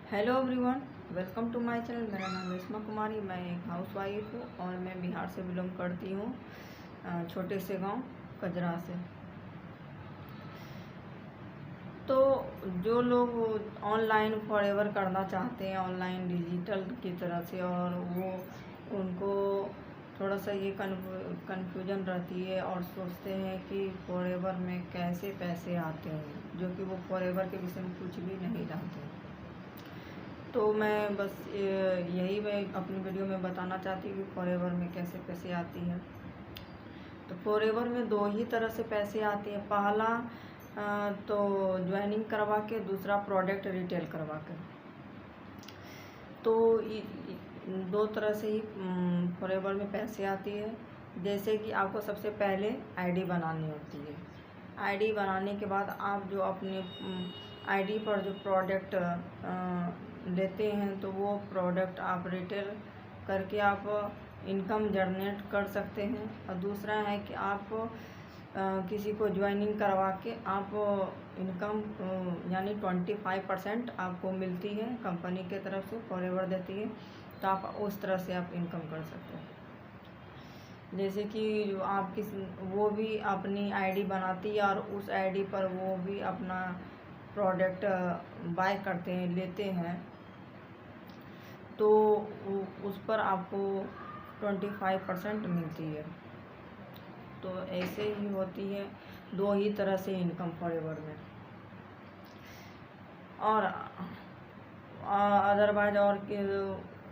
Hello everyone, welcome to my channel. मेरा नाम रेशमा कुमारी, मैं एक हाउसवाइफ हूँ और मैं बिहार से बिलोंग करती हूँ, छोटे से गांव कजरा से। तो जो लोग ऑनलाइन फॉरएवर करना चाहते हैं, ऑनलाइन डिजिटल की तरह से, और वो उनको थोड़ा सा ये कन्फ्यूजन रहती है और सोचते हैं कि फॉरएवर में कैसे पैसे आते हैं, जो कि वो फॉरएवर के विषय में कुछ भी नहीं जानते। तो मैं बस यही मैं अपनी वीडियो में बताना चाहती हूँ कि फॉरएवर में कैसे पैसे आती है। तो फॉरएवर में दो ही तरह से पैसे आते हैं। पहला तो ज्वाइनिंग करवा के, दूसरा प्रोडक्ट रिटेल करवा के। तो दो तरह से ही फॉरएवर में पैसे आती है। जैसे कि आपको सबसे पहले आईडी बनानी होती है। आईडी बनाने के बाद आप जो अपने आईडी पर जो प्रोडक्ट लेते हैं, तो वो प्रोडक्ट आप रिटेल करके आप इनकम जनरेट कर सकते हैं। और दूसरा है कि आप किसी को ज्वाइनिंग करवा के आप इनकम यानी 25% आपको मिलती है, कंपनी के तरफ से फॉरएवर देती है। तो आप उस तरह से आप इनकम कर सकते हैं। जैसे कि आप वो भी अपनी आईडी बनाती है और उस आईडी पर वो भी अपना प्रोडक्ट बाय करते हैं, लेते हैं, तो उस पर आपको 25% मिलती है। तो ऐसे ही होती है दो ही तरह से इनकम फॉरएवर में। और अदरवाइज और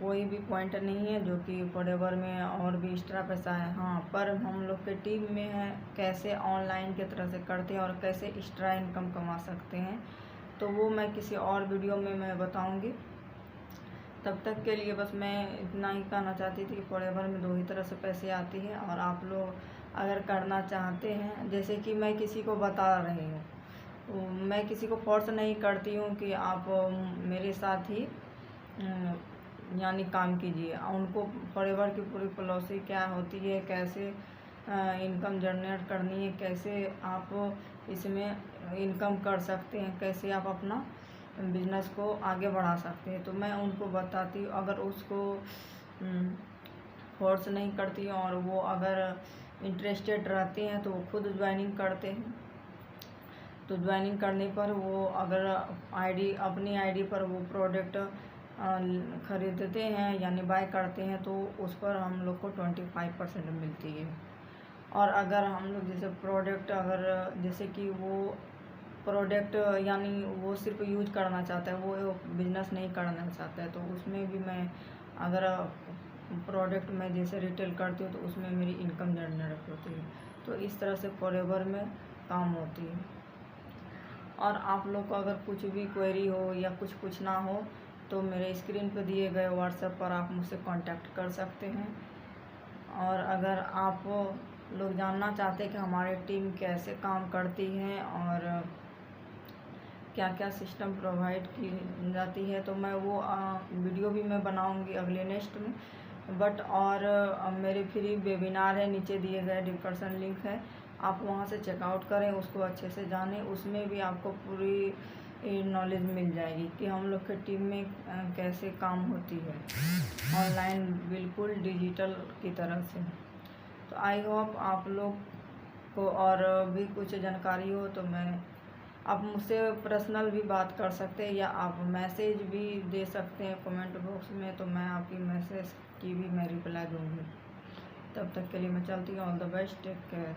कोई भी पॉइंट नहीं है जो कि फॉरएवर में और भी एक्स्ट्रा पैसा है। हाँ, पर हम लोग के टीम में है कैसे ऑनलाइन की तरह से करते हैं और कैसे एक्स्ट्रा इनकम कमा सकते हैं, तो वो मैं किसी और वीडियो में मैं बताऊंगी। तब तक के लिए बस मैं इतना ही कहना चाहती थी कि फॉरएवर में दो ही तरह से पैसे आती है। और आप लोग अगर करना चाहते हैं, जैसे कि मैं किसी को बता रही हूँ, तो मैं किसी को फोर्स नहीं करती हूँ कि आप मेरे साथ ही यानी काम कीजिए। उनको फॉरएवर की पूरी पॉलिसी क्या होती है, कैसे इनकम जनरेट करनी है, कैसे आप इसमें इनकम कर सकते हैं, कैसे आप अपना बिजनेस को आगे बढ़ा सकते हैं, तो मैं उनको बताती हूँ। अगर उसको फोर्स नहीं करती हूँ और वो अगर इंटरेस्टेड रहते हैं तो वो खुद ज्वाइनिंग करते हैं। तो ज्वाइनिंग करने पर वो अगर अपनी आईडी पर वो प्रोडक्ट खरीदते हैं यानी बाय करते हैं, तो उस पर हम लोग को 25% मिलती है। और अगर हम लोग जैसे प्रोडक्ट जैसे कि वो प्रोडक्ट यानी वो सिर्फ यूज करना चाहता है, वो बिजनेस नहीं करना चाहता है, तो उसमें भी मैं अगर प्रोडक्ट मैं जैसे रिटेल करती हूँ तो उसमें मेरी इनकम जनरेट होती है। तो इस तरह से फॉरएवर में काम होती है। और आप लोग को अगर कुछ भी क्वेरी हो या कुछ पूछना हो तो मेरे स्क्रीन पर दिए गए व्हाट्सएप पर आप मुझसे कांटेक्ट कर सकते हैं। और अगर आप लोग जानना चाहते हैं कि हमारी टीम कैसे काम करती है और क्या क्या सिस्टम प्रोवाइड की जाती है, तो मैं वो वीडियो भी मैं बनाऊंगी अगले नेक्स्ट में। बट और मेरे फ्री वेबिनार है, नीचे दिए गए डिस्क्रिप्शन लिंक है, आप वहां से चेकआउट करें, उसको अच्छे से जानें। उसमें भी आपको पूरी नॉलेज मिल जाएगी कि हम लोग की टीम में कैसे काम होती है ऑनलाइन, बिल्कुल डिजिटल की तरह से। तो आई होप आप लोग को और भी कुछ जानकारी हो तो आप मुझसे पर्सनल भी बात कर सकते हैं या आप मैसेज भी दे सकते हैं कमेंट बॉक्स में, तो मैं आपकी मैसेज की भी मैं रिप्लाई दूँगी। तब तक के लिए मैं चलती हूँ। All the best, take care.